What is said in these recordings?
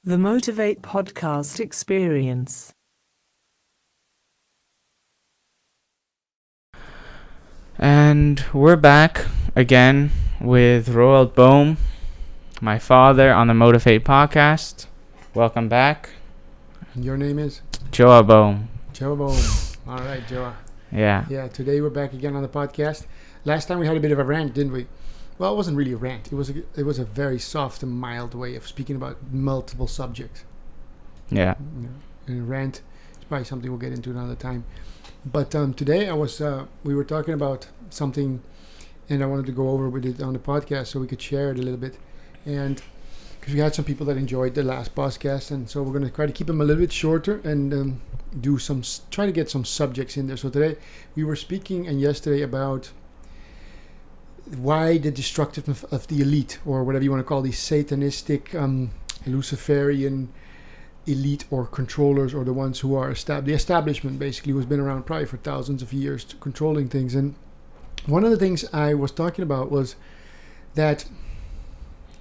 The Motivate Podcast experience. And we're back again with Roald Boom, my father, on the Motifate Podcast. Welcome back. Your name is? Joa Boom. Joa Boom. All right, Joa. Yeah. Yeah, today we're back again on the podcast. Last time we had a bit of a rant, didn't we? Well, it wasn't really a rant. It was a very soft and mild way of speaking about multiple subjects. Yeah. And a rant is probably something we'll get into another time. But today we were talking about something, and I wanted to go over with it on the podcast so we could share it a little bit. And because we had some people that enjoyed the last podcast, and so we're going to try to keep them a little bit shorter and try to get some subjects in there. So today we were speaking and yesterday about why the destructiveness of the elite, or whatever you want to call these satanistic, Luciferian elite or controllers, or the ones who are the establishment basically, who's been around probably for thousands of years controlling things. And one of the things I was talking about was that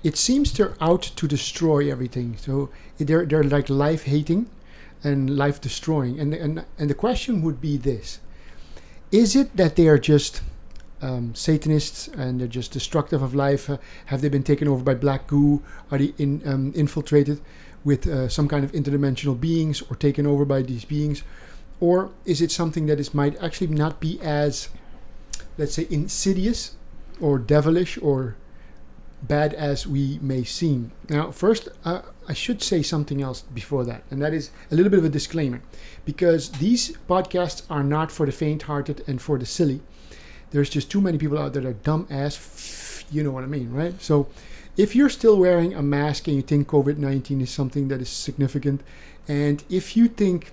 it seems they're out to destroy everything. So they're like life hating and life destroying. And the question would be this: is it that they are just Satanists and they're just destructive of life? Have they been taken over by black goo? Are they infiltrated with some kind of interdimensional beings, or taken over by these beings? Or is it something that might actually not be as, let's say, insidious or devilish or bad as we may seem? Now, first, I should say something else before that, and that is a little bit of a disclaimer, because these podcasts are not for the faint-hearted and for the silly. There's just too many people out there that are dumb as you know what I mean, right? So if you're still wearing a mask and you think COVID-19 is something that is significant, and if you think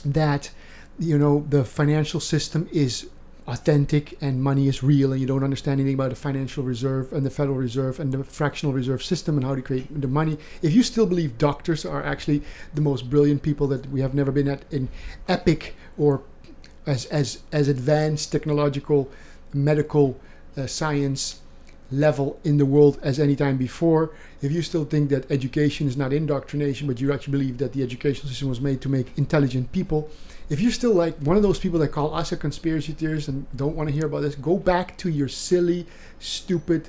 that, the financial system is authentic and money is real, and you don't understand anything about the financial reserve and the Federal Reserve and the fractional reserve system and how to create the money, if you still believe doctors are actually the most brilliant people that we have never been at in epic or as advanced technological medical science level in the world as any time before, if you still think that education is not indoctrination, but you actually believe that the educational system was made to make intelligent people, if you're still like one of those people that call us a conspiracy theorist and don't want to hear about this, go back to your silly, stupid,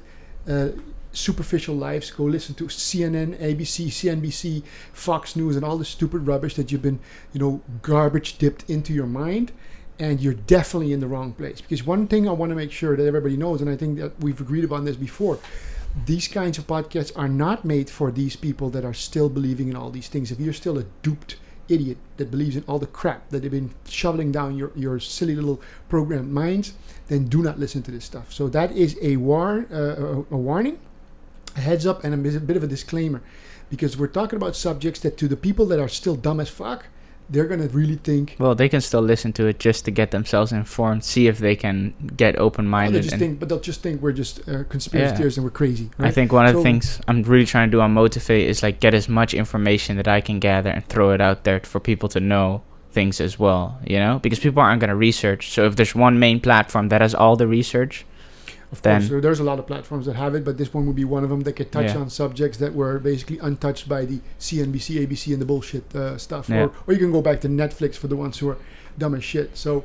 superficial lives. Go listen to CNN, ABC, CNBC, Fox News, and all the stupid rubbish that you've been, garbage dipped into your mind. And you're definitely in the wrong place. Because one thing I want to make sure that everybody knows, and I think that we've agreed upon this before, these kinds of podcasts are not made for these people that are still believing in all these things. If you're still a duped idiot that believes in all the crap that they've been shoveling down your silly little programmed minds, then do not listen to this stuff. So that is a warning, a heads up, and a bit of a disclaimer. Because we're talking about subjects that, to the people that are still dumb as fuck, they're going to really think... Well, they can still listen to it just to get themselves informed, see if they can get open-minded. They'll just think we're just conspiracy theorists and we're crazy. Right? I think one of the things I'm really trying to do on Motivate is like get as much information that I can gather and throw it out there for people to know things as well, because people aren't going to research. So if there's one main platform that has all the research... Of course, so there's a lot of platforms that have it, but this one would be one of them that could touch on subjects that were basically untouched by the CNBC, ABC, and the bullshit stuff. Yeah. Or you can go back to Netflix for the ones who are dumb as shit. So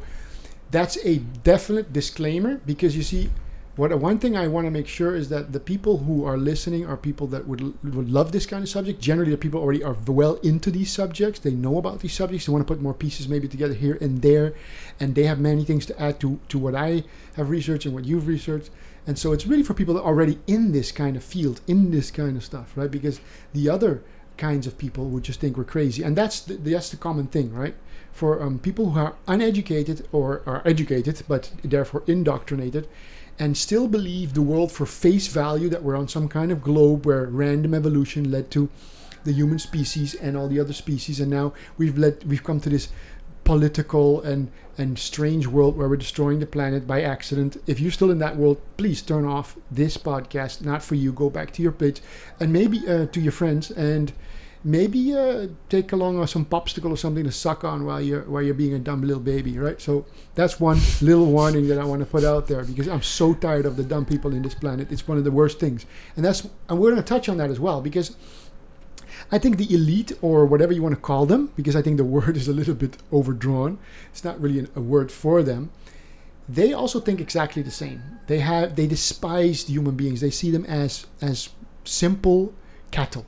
that's a definite disclaimer, because you see, one thing I want to make sure is that the people who are listening are people that would love this kind of subject. Generally, the people already are well into these subjects. They know about these subjects. They want to put more pieces maybe together here and there. And they have many things to add to what I have researched and what you've researched. And so it's really for people that are already in this kind of field, in this kind of stuff, right? Because the other kinds of people would just think we're crazy. And that's the common thing, right? For people who are uneducated or are educated, but therefore indoctrinated, and still believe the world for face value, that we're on some kind of globe where random evolution led to the human species and all the other species, and now we've come to this political and strange world where we're destroying the planet by accident. If you're still in that world, please turn off this podcast. Not for you. Go back to your page and maybe to your friends, and maybe take along some popsicle or something to suck on while you're being a dumb little baby, right? So that's one little warning that I want to put out there, because I'm so tired of the dumb people in this planet. It's one of the worst things, and we're going to touch on that as well, because I think the elite, or whatever you want to call them, because I think the word is a little bit overdrawn. It's not really a word for them. They also think exactly the same. They despise the human beings. They see them as simple cattle,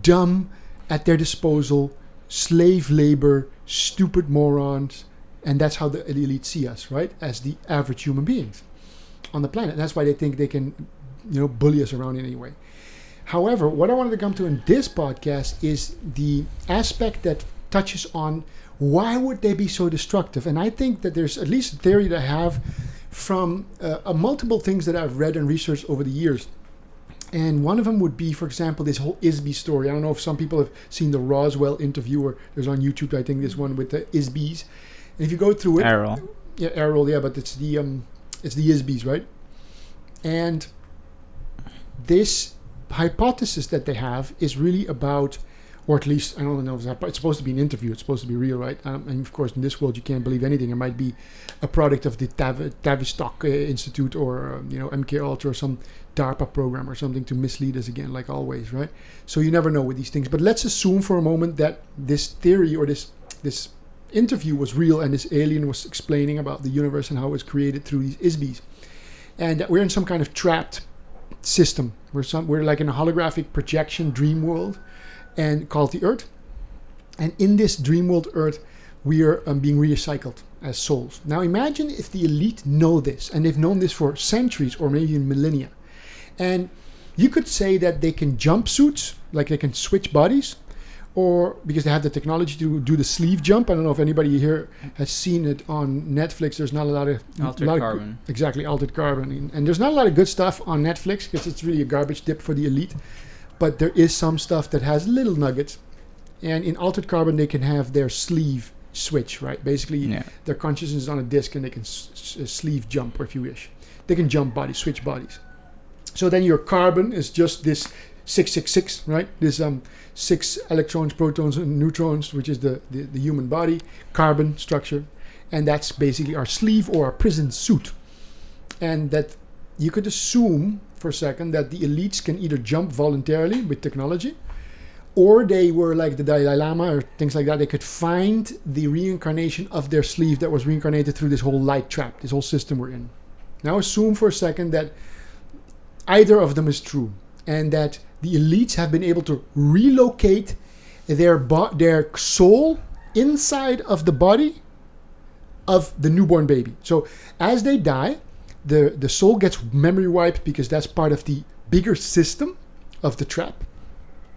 dumb, at their disposal, slave labor, stupid morons, and that's how the elite see us, right? As the average human beings on the planet. And that's why they think they can, bully us around in any way. However, what I wanted to come to in this podcast is the aspect that touches on why would they be so destructive. And I think that there's at least a theory that I have from multiple things that I've read and researched over the years. And one of them would be, for example, this whole Isby story. I don't know if some people have seen the Roswell interview, or there's on YouTube, I think, this one with the Isbys. And if you go through it... Errol. Yeah, Errol, yeah, but it's the Isbys, right? And this hypothesis that they have is really about, or at least, I don't know, it's supposed to be an interview, it's supposed to be real, right? And of course, in this world, you can't believe anything. It might be a product of the Tavistock Institute, or, MK Ultra, or some DARPA program or something to mislead us again, like always, right? So you never know with these things. But let's assume for a moment that this theory, or this interview was real, and this alien was explaining about the universe and how it was created through these Isbys. And that we're in some kind of trapped system. We're like in a holographic projection dream world, and called the Earth. And in this dream world Earth, we are being recycled as souls. Now imagine if the elite know this, and they've known this for centuries or maybe millennia. And you could say that they can jump suits, like they can switch bodies, or because they have the technology to do the sleeve jump. I don't know if anybody here has seen it on Netflix. There's not a lot of... Altered Carbon. Exactly, Altered Carbon. And there's not a lot of good stuff on Netflix, because it's really a garbage dip for the elite. But there is some stuff that has little nuggets. And in Altered Carbon, they can have their sleeve switch, right? Basically, their consciousness is on a disc, and they can sleeve jump, or if you wish. They can jump bodies, switch bodies. So then your carbon is just this 666, right? This 6 electrons, protons, and neutrons, which is the human body, carbon structure. And that's basically our sleeve, or our prison suit. And that you could assume for a second that the elites can either jump voluntarily with technology, or they were like the Dalai Lama or things like that. They could find the reincarnation of their sleeve that was reincarnated through this whole light trap, this whole system we're in. Now assume for a second that either of them is true, and that the elites have been able to relocate their soul inside of the body of the newborn baby. So as they die, the soul gets memory wiped, because that's part of the bigger system of the trap,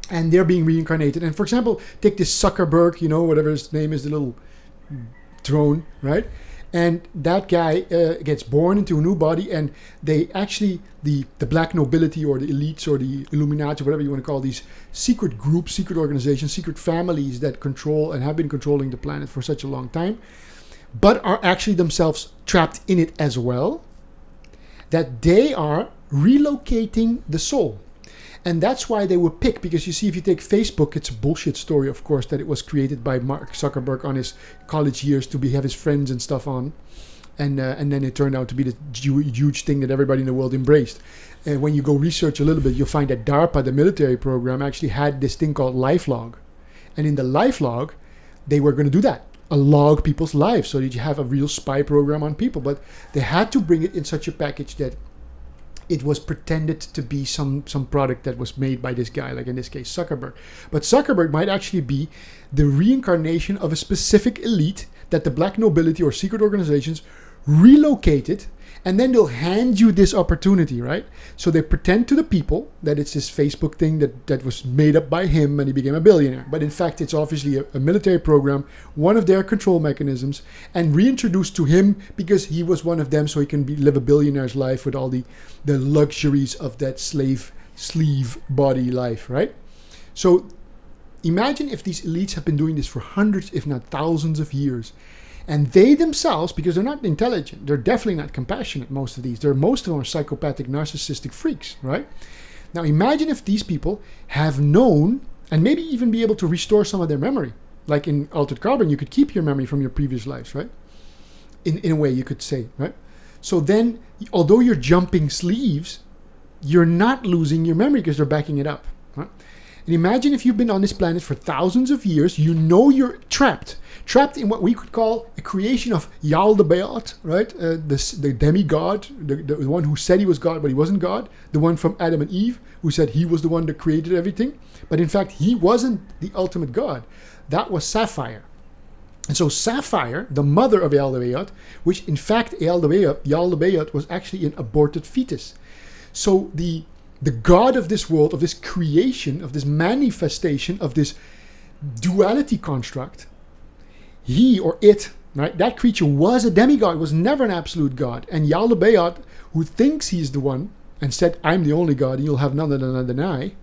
and they're being reincarnated. And for example, take this Zuckerberg, whatever his name is, the little drone, right? And that guy gets born into a new body, and they actually, the black nobility, or the elites, or the Illuminati, whatever you want to call these secret groups, secret organizations, secret families that control and have been controlling the planet for such a long time, but are actually themselves trapped in it as well, that they are relocating the soul. And that's why they would pick, because you see, if you take Facebook, it's a bullshit story, of course, that it was created by Mark Zuckerberg on his college years to have his friends and stuff on. And then it turned out to be the huge thing that everybody in the world embraced. And when you go research a little bit, you'll find that DARPA, the military program, actually had this thing called LifeLog. And in the LifeLog, they were going to do that, log people's lives, so that you have a real spy program on people. But they had to bring it in such a package that it was pretended to be some product that was made by this guy, like in this case Zuckerberg. But Zuckerberg might actually be the reincarnation of a specific elite that the black nobility or secret organizations relocated, and then they'll hand you this opportunity, right? So they pretend to the people that it's this Facebook thing that was made up by him and he became a billionaire. But in fact, it's obviously a military program, one of their control mechanisms, and reintroduced to him because he was one of them, so he can live a billionaire's life with all the luxuries of that sleeve body life, right? So imagine if these elites have been doing this for hundreds, if not thousands of years. And they themselves, because they're not intelligent, they're definitely not compassionate, most of these. Most of them are psychopathic, narcissistic freaks, right? Now imagine if these people have known, and maybe even be able to restore some of their memory. Like in Altered Carbon, you could keep your memory from your previous lives, right? In a way, you could say, right? So then, although you're jumping sleeves, you're not losing your memory because they're backing it up, right? And imagine if you've been on this planet for thousands of years, you know you're trapped. Trapped in what we could call a creation of Yaldabaoth, right? The demigod, the one who said he was God, but he wasn't God. The one from Adam and Eve, who said he was the one that created everything. But in fact, he wasn't the ultimate God. That was Sapphire. And so Sapphire, the mother of Yaldabaoth, which in fact Yaldabaoth was actually an aborted fetus. So the God of this world, of this creation, of this manifestation, of this duality construct, he or it, right, that creature was a demigod, was never an absolute God. And Yaldabaoth, who thinks he's the one, and said, I'm the only God, and you'll have none other than I,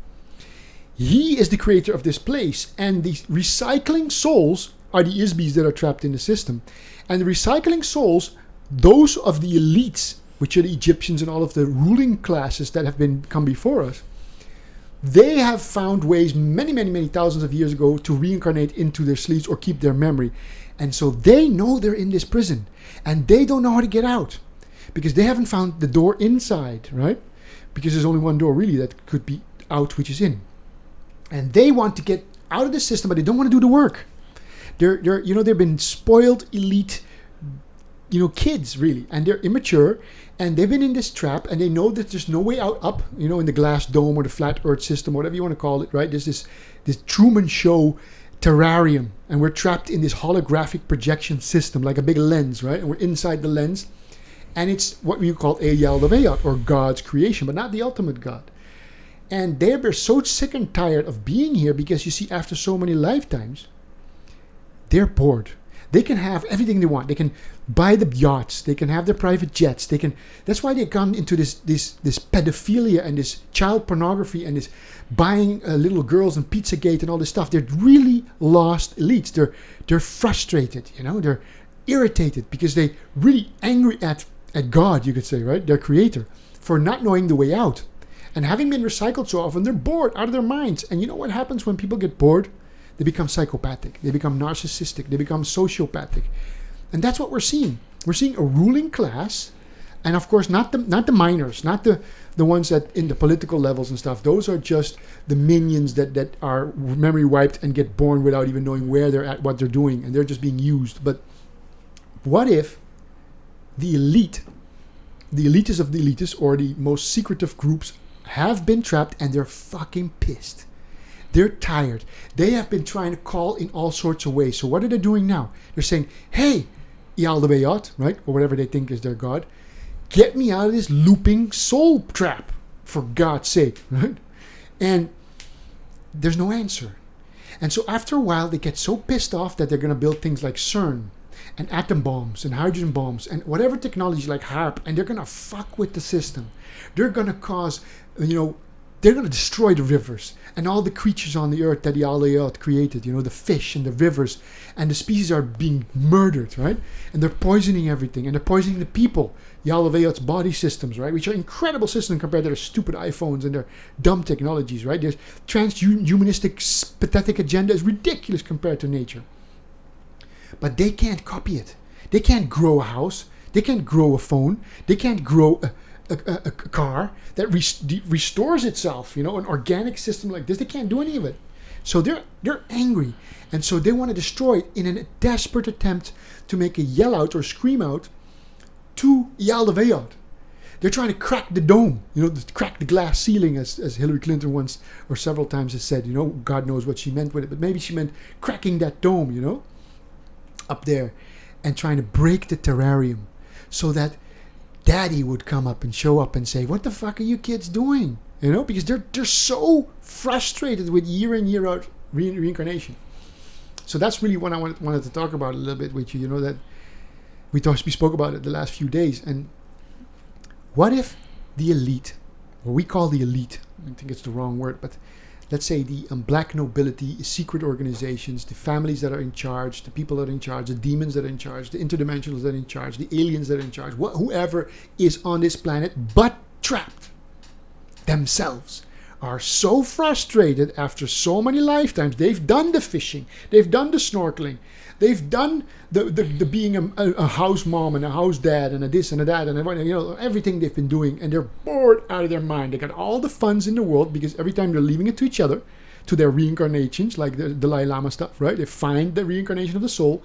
he is the creator of this place. And the recycling souls are the Isbis that are trapped in the system. And the recycling souls, those of the elites, which are the Egyptians and all of the ruling classes that have come before us, they have found ways many thousands of years ago to reincarnate into their sleeves or keep their memory. And so they know they're in this prison and they don't know how to get out because they haven't found the door inside, right? Because there's only one door really that could be out, which is in. And they want to get out of the system, but they don't want to do the work. They've been spoiled elite, kids really, and they're immature. And they've been in this trap, and they know that there's no way out up, in the glass dome or the flat earth system, whatever you want to call it, right? There's this Truman Show terrarium, and we're trapped in this holographic projection system, like a big lens, right? And we're inside the lens, and it's what we call a Yaldabaoth, or God's creation, but not the ultimate God. And they're so sick and tired of being here because, you see, after so many lifetimes, they're bored. They can have everything they want. They can buy the yachts. They can have their private jets. That's why they've gone into this pedophilia and this child pornography and this buying little girls and Pizzagate and all this stuff. They're really lost elites. They're frustrated. They're irritated because they're really angry at God, you could say, right? Their creator, for not knowing the way out. And having been recycled so often, they're bored out of their minds. And you know what happens when people get bored? They become psychopathic. They become narcissistic. They become sociopathic. And that's what we're seeing. We're seeing a ruling class, and of course not the minors, not the ones that in the political levels and stuff. Those are just the minions that are memory wiped and get born without even knowing where they're at, what they're doing, and they're just being used. But what if the elite, the elitists of the elitists, or the most secretive groups have been trapped and they're fucking pissed? They're tired. They have been trying to call in all sorts of ways. So what are they doing now? They're saying, hey, Yaldabaoth, right? Or whatever they think is their god. Get me out of this looping soul trap, for God's sake, right? And there's no answer. And so after a while, they get so pissed off that they're going to build things like CERN and atom bombs and hydrogen bombs and whatever technology like HARP, and they're going to fuck with the system. They're going to cause, they're going to destroy the rivers and all the creatures on the earth that Yaldabaoth created, the fish and the rivers, and the species are being murdered, right? And they're poisoning everything, and they're poisoning the people, Yaldabaoth's body systems, right? Which are incredible systems compared to their stupid iPhones and their dumb technologies, right? Their transhumanistic, pathetic agenda is ridiculous compared to nature. But they can't copy it. They can't grow a house. They can't grow a phone. They can't grow a car that restores itself, an organic system like this. They can't do any of it. So they're angry, and so they want to destroy it in a desperate attempt to make a yell out or scream out to Yaldabaoth. They're trying to crack the dome, crack the glass ceiling, as Hillary Clinton once or several times has said. God knows what she meant with it, but maybe she meant cracking that dome, up there, and trying to break the terrarium so that Daddy would come up and show up and say, what the fuck are you kids doing? Because they're so frustrated with year in, year out reincarnation. So that's really what I wanted to talk about a little bit with you, that we spoke about it the last few days. And what if the elite, what we call the elite, I think it's the wrong word, but let's say the black nobility, secret organizations, the families that are in charge, the people that are in charge, the demons that are in charge, the interdimensionals that are in charge, the aliens that are in charge, whoever is on this planet but trapped themselves are so frustrated after so many lifetimes. They've done the fishing, they've done the snorkeling, they've done the being a house mom and a house dad and a this and a that and everything they've been doing, and they're bored out of their mind. They got all the funds in the world because every time they're leaving it to each other, to their reincarnations, like the Dalai Lama stuff, right? They find the reincarnation of the soul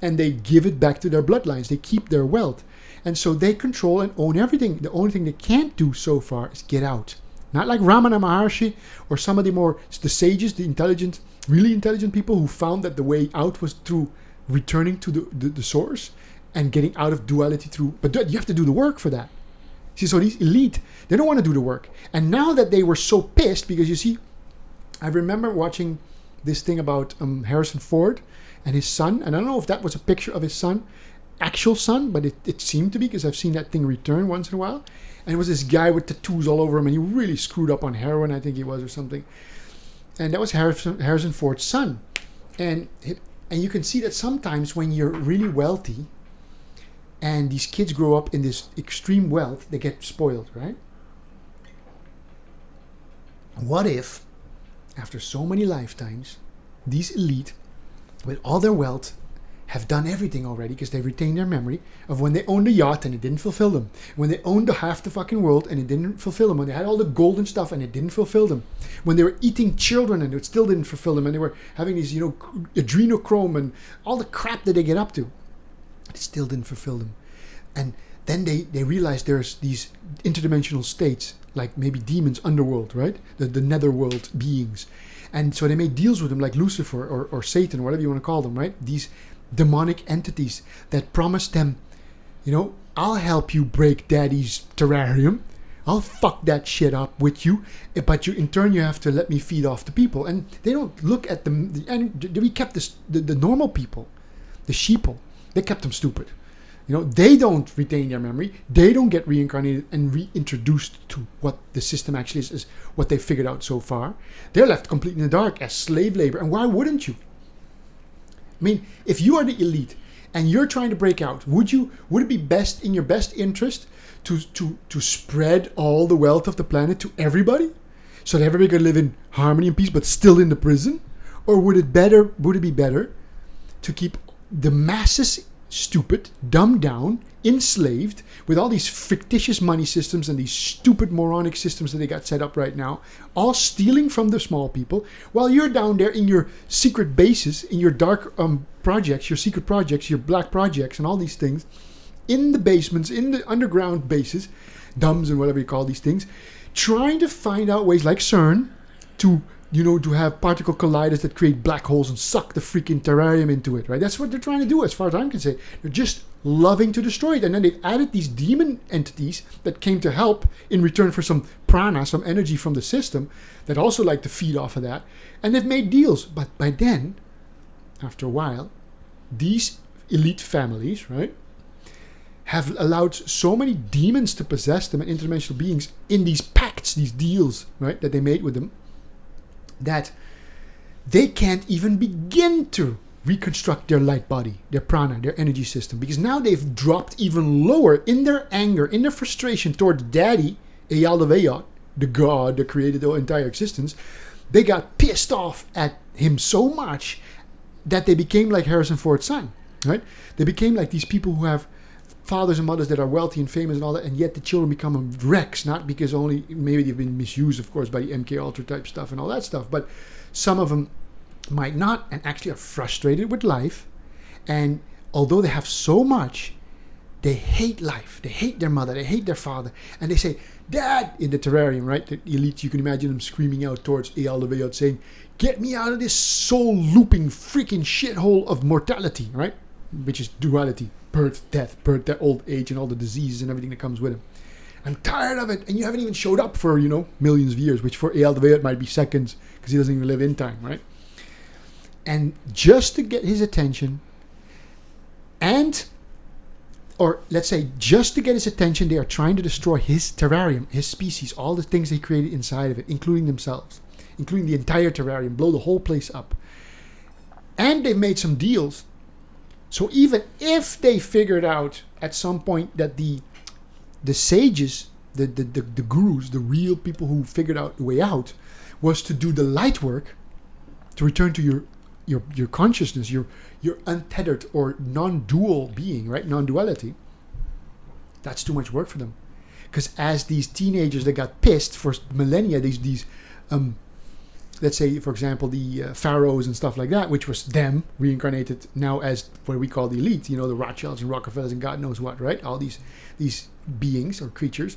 and they give it back to their bloodlines. They keep their wealth. And so they control and own everything. The only thing they can't do so far is get out. Not like Ramana Maharshi or some of the sages, the intelligent, really intelligent people who found that the way out was through returning to the source and getting out of duality through. But you have to do the work for that. See, so these elite, they don't want to do the work. And now that they were so pissed, because you see, I remember watching this thing about Harrison Ford and his son. And I don't know if that was a picture of his son, actual son, but it seemed to be, because I've seen that thing return once in a while. And it was this guy with tattoos all over him, and he really screwed up on heroin, I think he was, or something. And that was Harrison Ford's son. And you can see that sometimes when you're really wealthy and these kids grow up in this extreme wealth, they get spoiled, right? What if, after so many lifetimes, these elite, with all their wealth, have done everything already because they retain their memory of when they owned a yacht and it didn't fulfill them. When they owned half the fucking world and it didn't fulfill them. When they had all the golden stuff and it didn't fulfill them. When they were eating children and it still didn't fulfill them. And they were having these, adrenochrome and all the crap that they get up to. It still didn't fulfill them. And then they realized there's these interdimensional states, like maybe demons, underworld, right? The netherworld beings. And so they made deals with them like Lucifer or Satan, whatever you want to call them, right? These demonic entities that promised them, I'll help you break daddy's terrarium. I'll fuck that shit up with you, but in turn you have to let me feed off the people. And they don't look at them. And we kept the normal people, the sheeple. They kept them stupid. They don't retain their memory. They don't get reincarnated and reintroduced to what the system actually is what they figured out so far. They're left completely in the dark as slave labor. And why wouldn't you? I mean, if you are the elite and you're trying to break out, would it be best in your best interest to spread all the wealth of the planet to everybody, so that everybody could live in harmony and peace, but still in the prison? Or would it be better to keep the masses stupid, dumbed down, enslaved, with all these fictitious money systems and these stupid moronic systems that they got set up right now, all stealing from the small people, while you're down there in your secret bases, in your dark projects, your secret projects, your black projects, and all these things, in the basements, in the underground bases, dumbs and whatever you call these things, trying to find out ways like CERN to have particle colliders that create black holes and suck the freaking terrarium into it, right? That's what they're trying to do, as far as I'm concerned. They're just loving to destroy it. And then they've added these demon entities that came to help in return for some prana, some energy from the system, that also like to feed off of that. And they've made deals. But by then, after a while, these elite families, right, have allowed so many demons to possess them and interdimensional beings in these pacts, these deals, right, that they made with them, that they can't even begin to reconstruct their light body, their prana, their energy system, because now they've dropped even lower in their anger, in their frustration towards Daddy, Eyal Leveyot, the God that created the entire existence. They got pissed off at him so much that they became like Harrison Ford's son, right? They became like these people who have fathers and mothers that are wealthy and famous and all that, and yet the children become wrecks, not because only maybe they've been misused, of course, by the MK Ultra type stuff and all that stuff, but some of them might not, and actually are frustrated with life. And although they have so much, they hate life, they hate their mother, they hate their father, and they say, Dad, in the terrarium, right? The elite, you can imagine them screaming out towards Eyal Leveyot, saying, get me out of this soul looping freaking shithole of mortality, right? Which is duality. Birth, death, old age, and all the diseases and everything that comes with it. I'm tired of it, and you haven't even showed up for, millions of years, which for Eyal Leveyot might be seconds, because he doesn't even live in time, right? And just to get his attention, just to get his attention, they are trying to destroy his terrarium, his species, all the things they created inside of it, including themselves, including the entire terrarium, blow the whole place up. And they've made some deals. So even if they figured out at some point that the sages, the gurus, the real people who figured out the way out, was to do the light work, to return to your consciousness, your untethered or non-dual being, right? Non-duality. That's too much work for them. Because as these teenagers that got pissed for millennia, these let's say, for example, the pharaohs and stuff like that, which was them reincarnated now as what we call the elite, the Rothschilds and Rockefellers and God knows what, right? All these beings or creatures.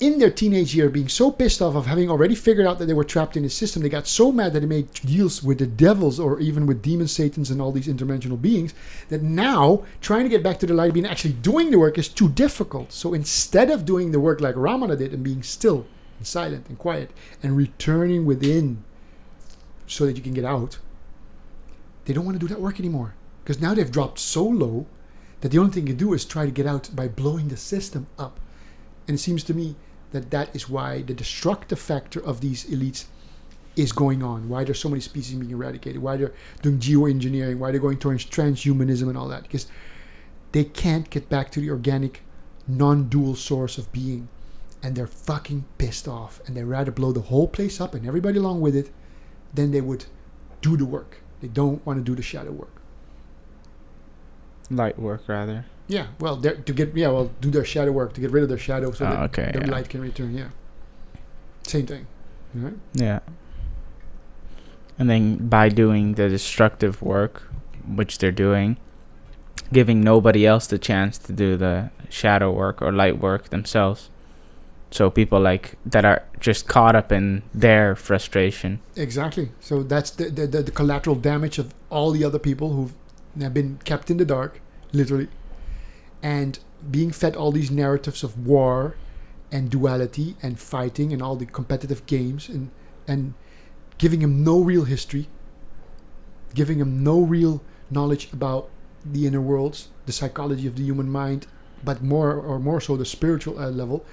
In their teenage year, being so pissed off of having already figured out that they were trapped in a system, they got so mad that they made deals with the devils or even with demons, satans, and all these interdimensional beings, that now trying to get back to the light being actually doing the work is too difficult. So instead of doing the work like Ramana did and being still and silent and quiet and returning within so that you can get out, they don't want to do that work anymore. Because now they've dropped so low that the only thing you do is try to get out by blowing the system up. And it seems to me that is why the destructive factor of these elites is going on. Why there's so many species being eradicated. Why they're doing geoengineering. Why they're going towards transhumanism and all that. Because they can't get back to the organic, non-dual source of being. And they're fucking pissed off. And they'd rather blow the whole place up and everybody along with it than they would do the work. They don't want to do the shadow work. Light work, rather. Yeah, well, do their shadow work to get rid of their shadow so that their light can return. Yeah, same thing, right? Yeah. And then by doing the destructive work, which they're doing, giving nobody else the chance to do the shadow work or light work themselves. So people like that are just caught up in their frustration. Exactly. So that's the collateral damage of all the other people who have been kept in the dark, literally. And being fed all these narratives of war and duality and fighting and all the competitive games and giving him no real history, giving him no real knowledge about the inner worlds, the psychology of the human mind, but more so the spiritual level.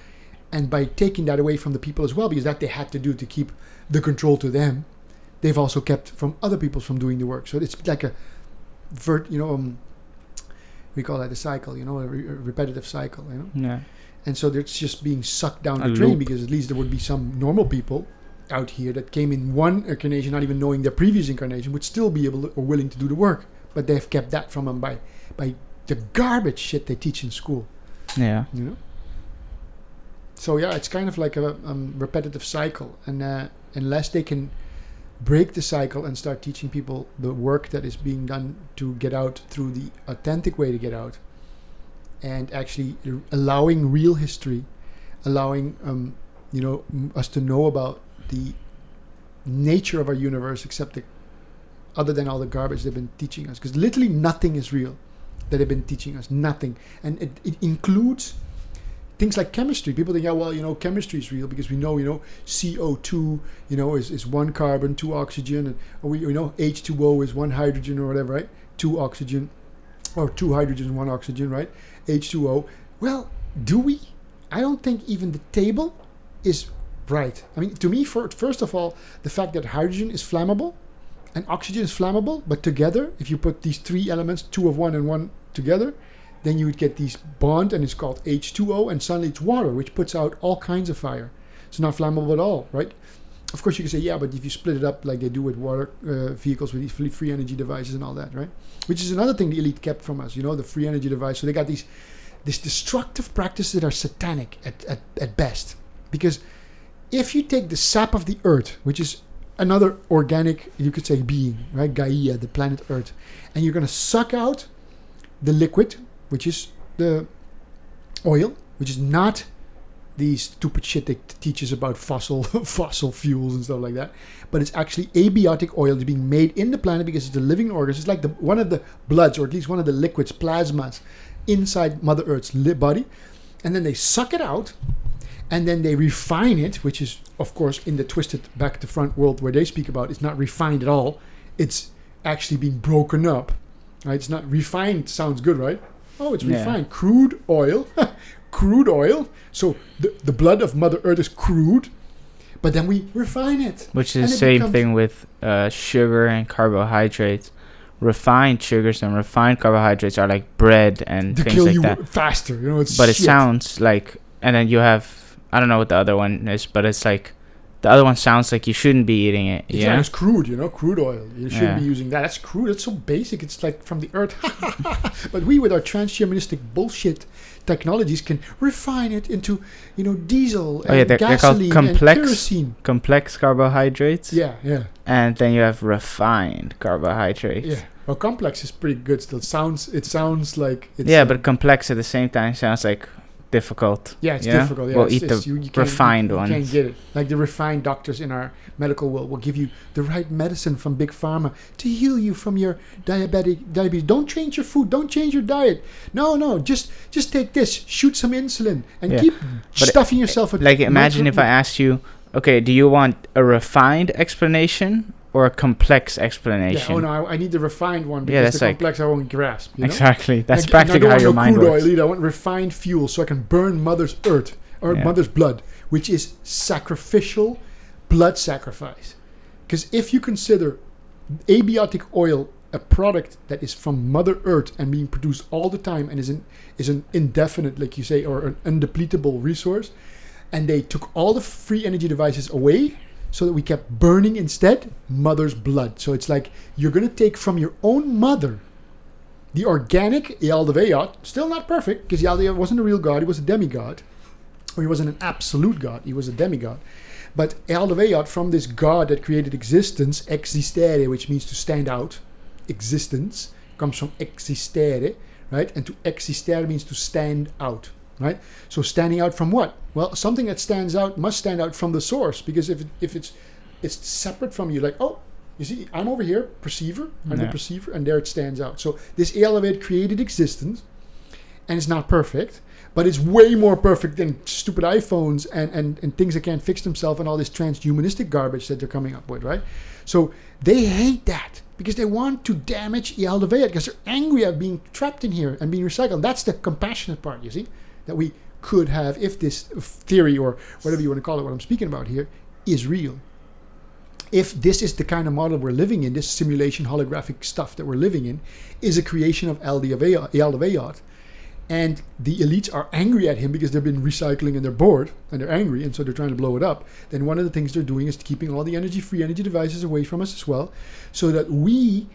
And by taking that away from the people as well, because that they had to do to keep the control to them, they've also kept from other people from doing the work. So it's like a we call that a cycle, a repetitive cycle, Yeah. And so it's just being sucked down the drain, because at least there would be some normal people out here that came in one incarnation, not even knowing their previous incarnation, would still be able to, or willing to do the work. But they've kept that from them by the garbage shit they teach in school. Yeah. So yeah, it's kind of like a repetitive cycle, and unless they can break the cycle and start teaching people the work that is being done to get out through the authentic way to get out, and actually allowing real history, allowing us to know about the nature of our universe, except other than all the garbage they've been teaching us, because literally nothing is real that they've been teaching us, nothing. And it includes things like chemistry. People think, chemistry is real because we know, CO2, is one carbon, two oxygen, and or we know H2O is one hydrogen or whatever, right? Two oxygen, or two hydrogen, one oxygen, right? H2O. Well, do we? I don't think even the table is right. I mean, to me, first of all, the fact that hydrogen is flammable and oxygen is flammable, but together, if you put these three elements, two of one and one together, then you would get these bond, and it's called H2O, and suddenly it's water, which puts out all kinds of fire. It's not flammable at all, right? Of course, you can say, yeah, but if you split it up like they do with water vehicles, with these free energy devices and all that, right? Which is another thing the elite kept from us, the free energy device. So they got these destructive practices that are satanic at best. Because if you take the sap of the earth, which is another organic, you could say, being, right? Gaia, the planet Earth, and you're going to suck out the liquid, which is the oil, which is not the stupid shit they teach us about fossil fuels and stuff like that, but it's actually abiotic oil that's being made in the planet because it's a living organism. It's like one of the bloods, or at least one of the liquids, plasmas, inside Mother Earth's body, and then they suck it out, and then they refine it, which is, of course, in the twisted back to front world where they speak about, it's not refined at all. It's actually being broken up. Right? It's not refined. Sounds good, right? Oh, it's refined. Crude oil. Crude oil. So the blood of Mother Earth is crude, but then we refine it. Which is the same thing with sugar and carbohydrates. Refined sugars and refined carbohydrates are like bread and things like that. Kill you faster. It's but shit. It sounds like, and then you have, I don't know what the other one is, but it's like, the other one sounds like you shouldn't be eating it. Yeah, it's crude, crude oil. You shouldn't be using that. That's crude. That's so basic. It's like from the earth. But we, with our transhumanistic bullshit, technologies can refine it into, diesel Oh yeah, and they're called gasoline and kerosene. complex carbohydrates. Yeah, yeah, And then you have refined carbohydrates. yeah. Well, complex is pretty good still. It sounds like it's... Yeah, but complex at the same time sounds like difficult. Yeah, it's you know? difficult. Yeah, We'll eat the you can't- refined you ones. can't get it. Like the refined doctors in our medical world will give you the right medicine from Big Pharma to heal you from your diabetes. Don't change your food. Don't change your diet. No. Just take this. Shoot some insulin and Yeah. keep But stuffing yourself with... Like, imagine if I asked you, okay, do you want a refined explanation or a complex Yeah, explanation? I need the refined one Yeah, because that's the like- complex I won't grasp. Exactly. That's And practically I how don't your want mind crude works. oil either. I want refined fuel so I can burn mother's earth or Yeah. mother's blood, which is sacrificial blood sacrifice. Because if you consider abiotic oil a product that is from Mother Earth and being produced all the time and is an indefinite, like you say, or an undepletable resource, and they took all the free energy devices away so that we kept burning instead mother's blood. So it's like you're going to take from your own mother the organic Yaldabaoth, still not perfect, because Yaldabaoth wasn't a real god, he was a demigod. Or he wasn't an absolute god, he was a demigod. But Yaldabaoth, from this god that created existence, existere, which means to stand out, existence, comes from existere, right? And to existere means to stand out, right? So standing out from what? Well, something that stands out must stand out from the source, because if it's separate from you, like, oh, you see, I'm over here, perceiver, I'm the perceiver, and there it stands out. So this Yaldabaoth created existence, and it's not perfect, but it's way more perfect than stupid iPhones and things that can't fix themselves and all this transhumanistic garbage that they're coming up with, right? So they hate that because they want to damage Yaldabaoth because they're angry at being trapped in here and being recycled. That's the compassionate part, you see, that we could have if this theory or whatever you want to call it, what I'm speaking about here, is real. If this is the kind of model we're living in, this simulation holographic stuff that we're living in, is a creation of Yaldabaoth, and the elites are angry at him because they've been recycling and they're bored and they're angry and so they're trying to blow it up, then one of the things they're doing is keeping all the free energy devices away from us as well, so that we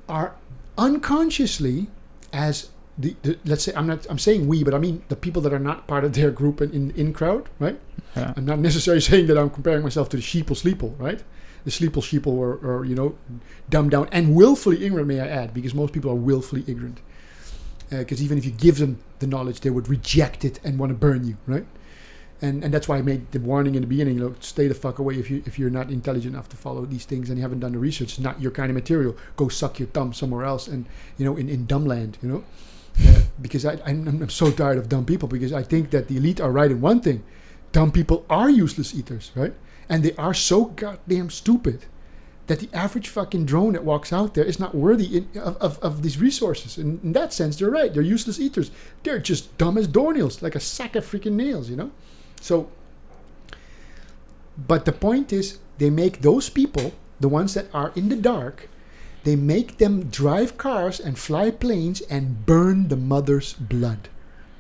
are unconsciously, as the let's say, I'm saying we, but I mean the people that are not part of their group and in crowd, right? Yeah. I'm not necessarily saying that I'm comparing myself to the sheeple, right? The sheeple or dumbed down and willfully ignorant, may I add, because most people are willfully ignorant. Because even if you give them the knowledge, they would reject it and want to burn you, right? And that's why I made the warning in the beginning, stay the fuck away if you're not intelligent enough to follow these things and you haven't done the research. It's not your kind of material. Go suck your thumb somewhere else and, in dumb land, because I'm so tired of dumb people, because I think that the elite are right in one thing. Dumb people are useless eaters, right? And they are so goddamn stupid that the average fucking drone that walks out there is not worthy of these resources. And in that sense, they're right. They're useless eaters. They're just dumb as doornails, like a sack of freaking nails, So, but the point is, they make those people, the ones that are in the dark, they make them drive cars and fly planes and burn the mother's blood.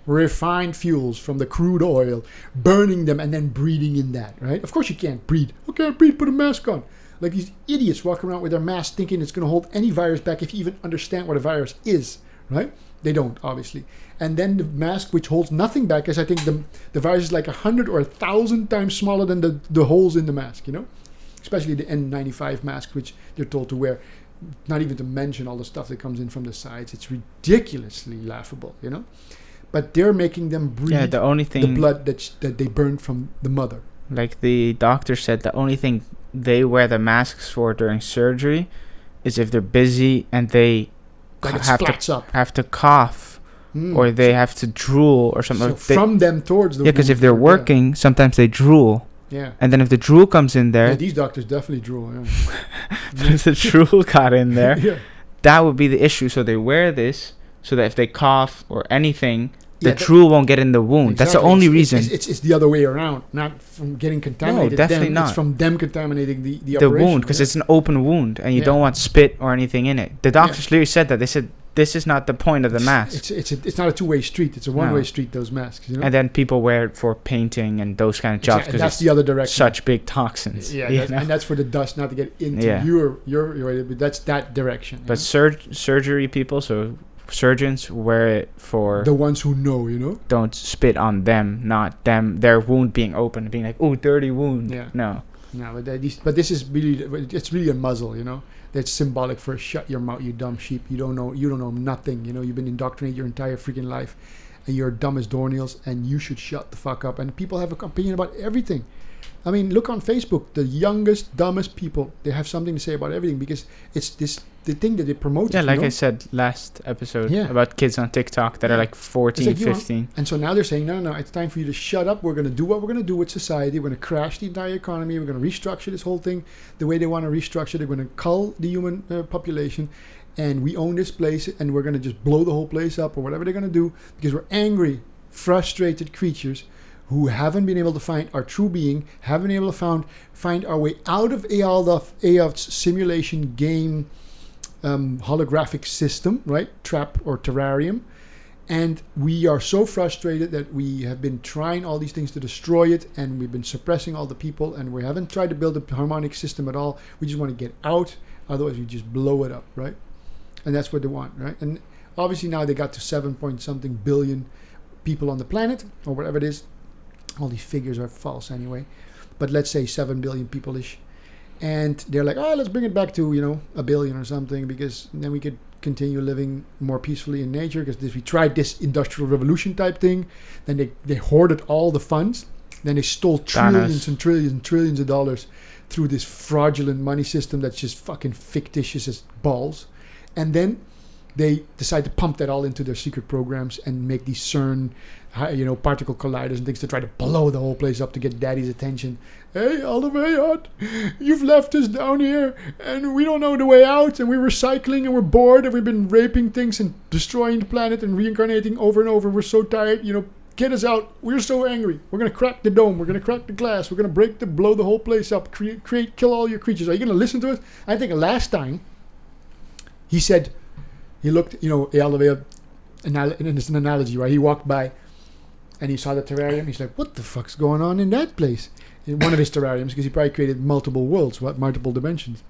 Refined fuels from the crude oil, burning them and then breathing in that, right? Of course you can't breathe. I can't breathe, put a mask on. Like these idiots walking around with their mask thinking it's going to hold any virus back if you even understand what a virus is, right? They don't, obviously. And then the mask, which holds nothing back, is I think the virus is like 100 or 1,000 times smaller than the holes in the mask, Especially the N95 mask, which they're told to wear. Not even to mention all the stuff that comes in from the sides. It's ridiculously laughable, But they're making them breathe the blood that they burned from the mother. Like the doctor said, the only thing they wear the masks for during surgery is if they're busy and they have to cough or they have to drool or something. So from them towards the because if they're working, sometimes they drool. Yeah. And then if the drool comes in there... Yeah, these doctors definitely drool, But if the drool got in there, that would be the issue. So they wear this so that if they cough or anything... The drool won't get in the wound. Exactly. That's the only reason. It's the other way around, not from getting contaminated. No, definitely not. It's from them contaminating the wound, because it's an open wound, and you don't want spit or anything in it. The doctors literally said that. They said this is not the point of the mask. It's not a two-way street. It's a one-way street. Those masks, And then people wear it for painting and those kind of jobs because that's the other direction. Such big toxins. Yeah, and that's for the dust not to get into your. But that's that direction. But surgery people, so surgeons wear it for the ones who know, you know. don't spit on them, not them. Their wound being open, being like, oh, dirty wound. Yeah. No. No, but this is really, it's really a muzzle, you know. That's symbolic for shut your mouth, you dumb sheep. You don't know nothing, you know. You've been indoctrinated your entire freaking life, and you're dumb as doornails, and you should shut the fuck up. And people have an opinion about everything. I mean, look on Facebook. The youngest, dumbest people, they have something to say about everything because it's the thing that they promote. Yeah, like you know? I said last episode Yeah. about kids on TikTok that are like 14, It's like, you know, 15. and so now they're saying, no, it's time for you to shut up. We're going to do what we're going to do with society. We're going to crash the entire economy. We're going to restructure this whole thing the way they want to restructure. They're going to cull the human population, and we own this place, and we're going to just blow the whole place up or whatever they're going to do because we're angry, frustrated creatures who haven't been able to find our true being, haven't been able to find our way out of Eyjolf's simulation game holographic system, right? Trap or terrarium. And we are so frustrated that we have been trying all these things to destroy it, and we've been suppressing all the people, and we haven't tried to build a harmonic system at all. We just want to get out, otherwise we just blow it up, right? And that's what they want, right? And obviously now they got to 7-point-something billion people on the planet, or whatever it is. All these figures are false anyway, but let's say 7 billion people-ish. And they're like, let's bring it back to, you know, 1 billion or something, because then we could continue living more peacefully in nature. Because if we tried this industrial revolution type thing, then they hoarded all the funds. Then they stole trillions and trillions and trillions of dollars through this fraudulent money system that's just fucking fictitious as balls. And then they decide to pump that all into their secret programs and make these CERN, you know, particle colliders and things to try to blow the whole place up to get daddy's attention. Hey, Oliver, you've left us down here and we don't know the way out, and we're recycling and we're bored and we've been raping things and destroying the planet and reincarnating over and over. We're so tired, you know, get us out. We're so angry. We're going to crack the dome. We're going to crack the glass. We're going to blow the whole place up, kill all your creatures. Are you going to listen to us? I think last time he said, he looked, you know, Eyjolf, and it's an analogy, right? He walked by and he saw the terrarium. He's like, what the fuck's going on in that place? In one of his terrariums, because he probably created multiple worlds, multiple dimensions.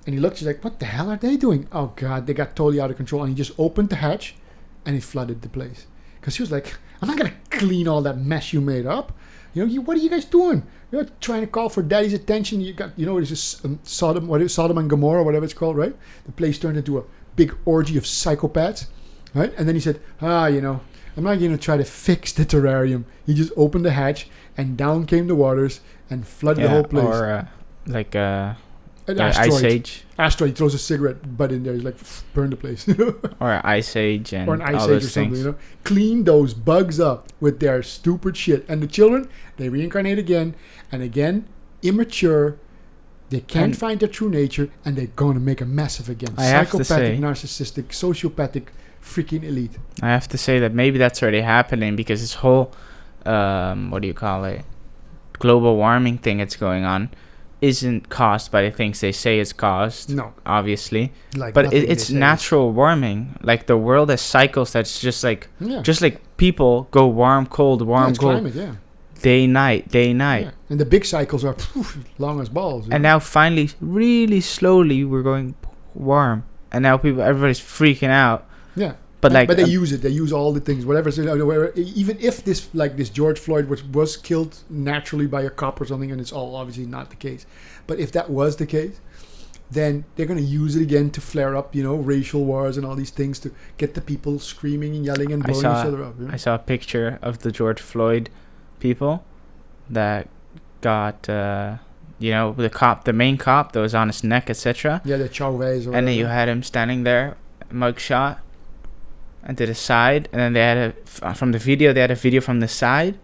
And he looked, he's like, what the hell are they doing? Oh, God, they got totally out of control. And he just opened the hatch and he flooded the place. Because he was like, I'm not going to clean all that mess you made up. You know, what are you guys doing? You're trying to call for daddy's attention. You got, you know, it's just Sodom and Gomorrah, whatever it's called, right? The place turned into a big orgy of psychopaths, right? And then he said, you know, I'm not going to try to fix the terrarium. He just opened the hatch and down came the waters and flooded the whole place. Or like an asteroid. Ice Age. Asteroid, he throws a cigarette butt in there. He's like, burn the place. Or an Ice Age and or an Ice all Age those or something, things. you know. Clean those bugs up with their stupid shit. And the children, they reincarnate again and again, immature. They can't find their true nature, and they're going to make a mess of it again. I have to Psychopathic, say, narcissistic, sociopathic, freaking elite. I have to say that maybe that's already happening, because this whole, what do you call it, global warming thing that's going on isn't caused by the things they say it's caused. No. Obviously. Like but it's natural warming. Like the world has cycles that's just like, just like people go warm, cold, warm, cold. Climate, yeah. Day, night. Yeah. And the big cycles are long as balls. And now finally, really slowly, we're going warm. And now everybody's freaking out. Yeah. But they use it. They use all the things, whatever. Even if this George Floyd was killed naturally by a cop or something, and it's all obviously not the case. But if that was the case, then they're going to use it again to flare up, you know, racial wars and all these things to get the people screaming and yelling and blowing each other up. You know? I saw a picture of the George Floyd people that got, you know, the main cop that was on his neck, etc. Yeah, the Chavez. And then you had him standing there, mugshot, and to the side. And then they had from the video from the side,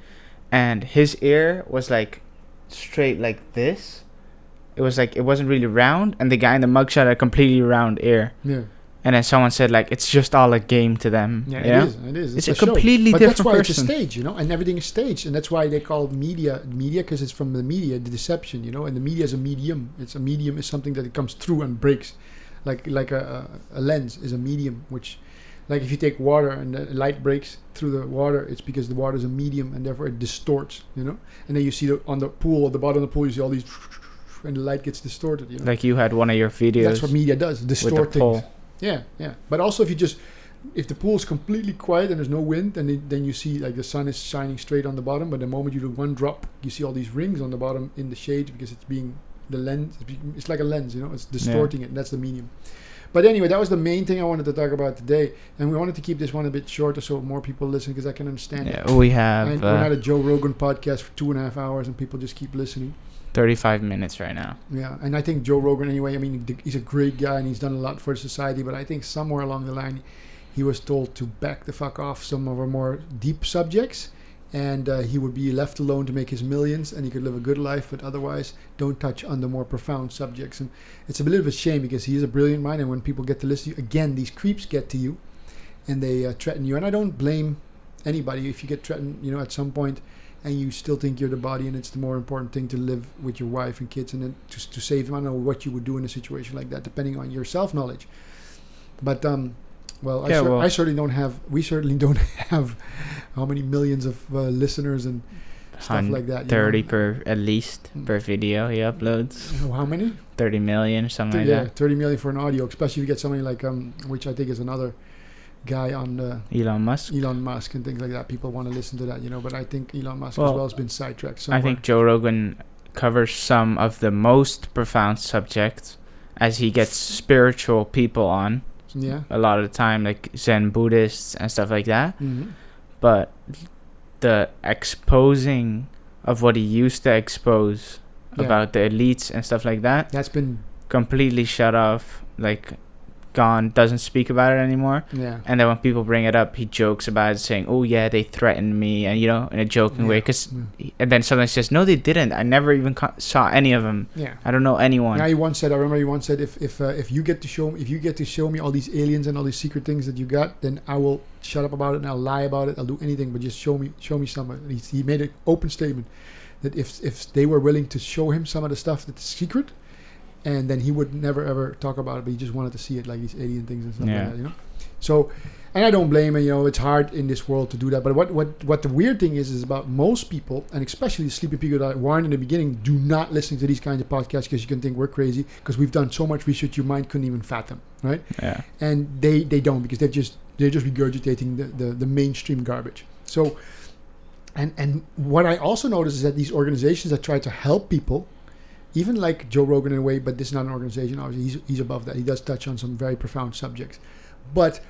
and his ear was like straight like this. It was like, it wasn't really round, and the guy in the mugshot had a completely round ear. Yeah. And then someone said, like, it's just all a game to them. Yeah, it is. It's a completely different person. But that's why it's a stage, you know, and everything is staged. And that's why they call media, because it's from the media, the deception, you know, and the media is a medium. It's a medium is something that it comes through and breaks. Like a lens is a medium, which, like if you take water and the light breaks through the water, it's because the water is a medium and therefore it distorts, you know. And then you see on the pool, at the bottom of the pool, you see all these, and the light gets distorted, you know. Like you had one of your videos. That's what media does, distort things. Pole. Yeah. But also if you just if the pool is completely quiet and there's no wind, then you see like the sun is shining straight on the bottom. But the moment you do one drop, you see all these rings on the bottom in the shade because it's like a lens, it's distorting it. And that's the medium. But anyway, that was the main thing I wanted to talk about today, and we wanted to keep this one a bit shorter so more people listen because I can understand it. We have. And we're not a Joe Rogan podcast for 2.5 hours, and people just keep listening. 35 minutes right now. Yeah, and I think Joe Rogan anyway. I mean, he's a great guy and he's done a lot for society. But I think somewhere along the line, he was told to back the fuck off some of our more deep subjects, and he would be left alone to make his millions, and he could live a good life. But otherwise, don't touch on the more profound subjects. And it's a bit of a shame because he is a brilliant mind, and when people get to listen to you, again, these creeps get to you, and they threaten you. And I don't blame anybody if you get threatened, at some point, and you still think you're the body, and it's the more important thing to live with your wife and kids, and then to save them. I don't know what you would do in a situation like that, depending on your self-knowledge. But I certainly don't have. We certainly don't have how many millions of listeners and stuff like that. 30 per at least per video he uploads. How many? 30 million or something like that. 30 million for an audio, especially if you get somebody like which I think is another guy on Elon Musk and things like that. People want to listen to that, but I think Elon Musk as well has been sidetracked somewhere. I think Joe Rogan covers some of the most profound subjects as he gets spiritual people on. Yeah. A lot of the time, like Zen Buddhists and stuff like that. Mm-hmm. But the exposing of what he used to expose about the elites and stuff like that's been completely shut off, like gone, doesn't speak about it anymore. Yeah. And then when people bring it up, he jokes about it, saying, "Oh yeah, they threatened me," and in a joking way. And then someone says, "No, they didn't. I never even saw any of them. Yeah. I don't know anyone." Yeah, I remember he once said, if you get to show me all these aliens and all these secret things that you got, then I will shut up about it and I'll lie about it. I'll do anything, but just show me some. He made an open statement that if they were willing to show him some of the stuff that's secret, and then he would never ever talk about it, but he just wanted to see it, like these alien things and stuff like that, So, and I don't blame him. It's hard in this world to do that. But what the weird thing is about most people, and especially the sleepy people that I warned in the beginning, do not listen to these kinds of podcasts because you can think we're crazy because we've done so much research your mind couldn't even fathom, right? Yeah. And they don't, because they're just regurgitating the mainstream garbage. So, and what I also notice is that these organizations that try to help people, even like Joe Rogan in a way, but this is not an organization, obviously he's above that. He does touch on some very profound subjects. But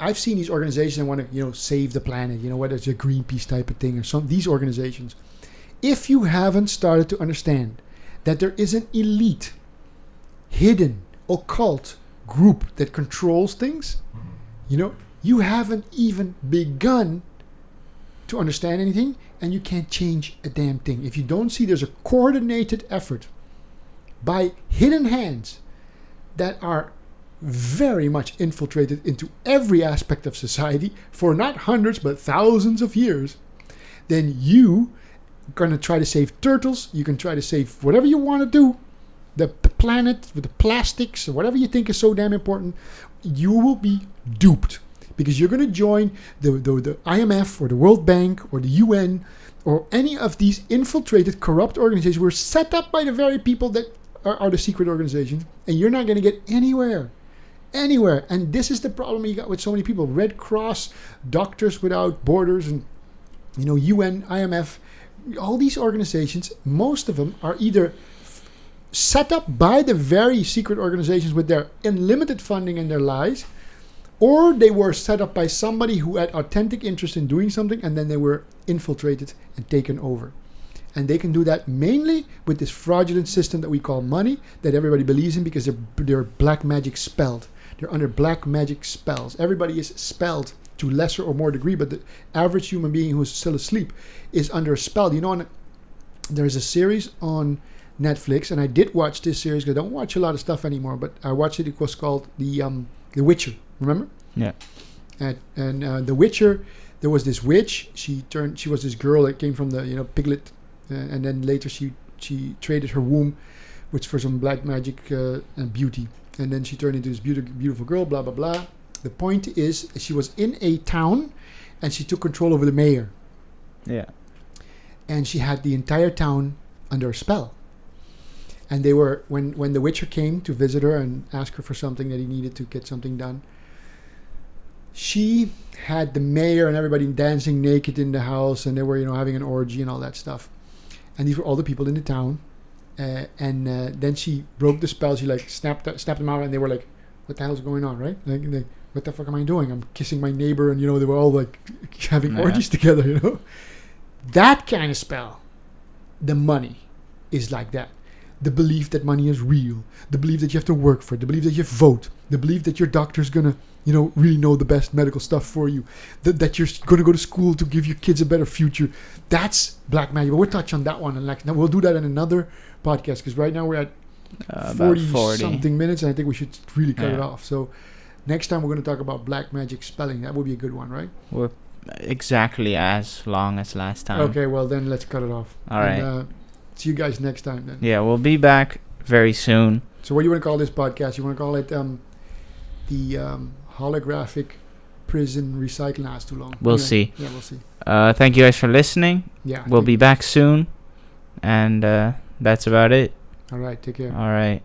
I've seen these organizations that want to, save the planet, whether it's a Greenpeace type of thing or some these organizations. If you haven't started to understand that there is an elite, hidden, occult group that controls things, you haven't even begun to understand anything, and you can't change a damn thing. If you don't see there's a coordinated effort by hidden hands that are very much infiltrated into every aspect of society for not hundreds but thousands of years, then you are going to try to save turtles, you can try to save whatever you want to do, the planet with the plastics or whatever you think is so damn important, you will be duped. Because you're going to join the IMF or the World Bank or the UN or any of these infiltrated, corrupt organizations who are set up by the very people that are the secret organizations, and you're not going to get anywhere. And this is the problem you got with so many people. Red Cross, Doctors Without Borders, and UN, IMF, all these organizations, most of them are either set up by the very secret organizations with their unlimited funding and their lies, or they were set up by somebody who had authentic interest in doing something, and then they were infiltrated and taken over. And they can do that mainly with this fraudulent system that we call money, that everybody believes in because they're black magic spelled. They're under black magic spells. Everybody is spelled to lesser or more degree, but the average human being who's still asleep is under a spell. There's a series on Netflix, and I did watch this series because I don't watch a lot of stuff anymore, but I watched it. It was called The Witcher. Remember? Yeah. And The Witcher, there was this witch. She was this girl that came from the Piglet, and then later she traded her womb, which for some black magic and beauty, and then she turned into this beautiful girl. Blah blah blah. The point is, she was in a town, and she took control over the mayor. Yeah. And she had the entire town under a spell. And they were when the Witcher came to visit her and ask her for something that he needed to get something done. she had the mayor and everybody dancing naked in the house, and they were, having an orgy and all that stuff. And these were all the people in the town. And then she broke the spell. She like snapped them out, and they were like, "What the hell's going on?" Right? Like, what the fuck am I doing? I'm kissing my neighbor, and they were all like having orgies together. That kind of spell. The money is like that. The belief that money is real. The belief that you have to work for it. The belief that you vote. The belief that your doctor's gonna, really know the best medical stuff for you. That you're gonna go to school to give your kids a better future. That's black magic. But we'll touch on that one, and now we'll do that in another podcast, because right now we're at 40 something minutes, and I think we should really cut it off. So next time we're going to talk about black magic spelling. That would be a good one, right? We're exactly as long as last time. Okay, well then let's cut it off. All right. See you guys next time then. Yeah, we'll be back very soon. So what do you want to call this podcast? You want to call it the holographic prison recycling? Nah, it's too long. We'll see. Yeah, we'll see. Thank you guys for listening. Yeah. We'll be back soon. And that's about it. All right. Take care. All right.